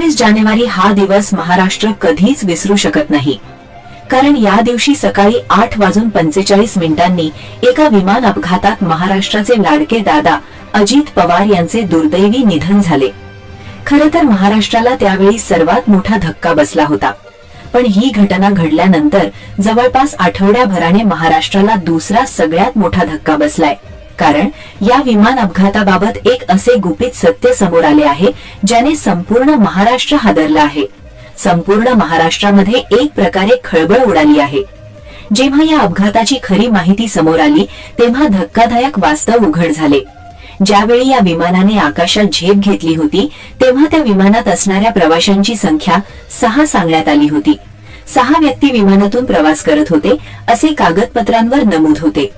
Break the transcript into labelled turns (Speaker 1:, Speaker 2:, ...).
Speaker 1: 28 जानेवारी हा दिवस महाराष्ट्र कधीच विसरू शकत नाही। कारण या दिवशी सकाळी 8:45 एका विमान अपघातात महाराष्ट्राचे लाडके दादा अजित पवार यांचे दुर्दैवी निधन झाले। खरं तर महाराष्ट्राला त्यावेळी सर्वात मोठा धक्का बसला होता, पण ही घटना घडल्यानंतर जवळपास आठवड्याभराने महाराष्ट्राला दुसरा सगळ्यात मोठा धक्का बसलाय। कारण या विमान अपघाताबाबत एक असे गुपित सत्य समोर आले आहे ज्याने संपूर्ण महाराष्ट्र हादरला आहे। संपूर्ण महाराष्ट्रामध्ये एक प्रकारे खळबळ उडाली आहे। जेव्हा या अपघाताची खरी माहिती समोर आली तेव्हा धक्कादायक वास्तव उघड झाले। ज्यावेळी या विमानाने आकाशात झेप घेतली होती तेव्हा त्या विमानात असणाऱ्या प्रवाशांची संख्या 6 सांगण्यात आली होती। 6 व्यक्ती विमानातून प्रवास करत होते असे कागदपत्रांवर नमूद होते।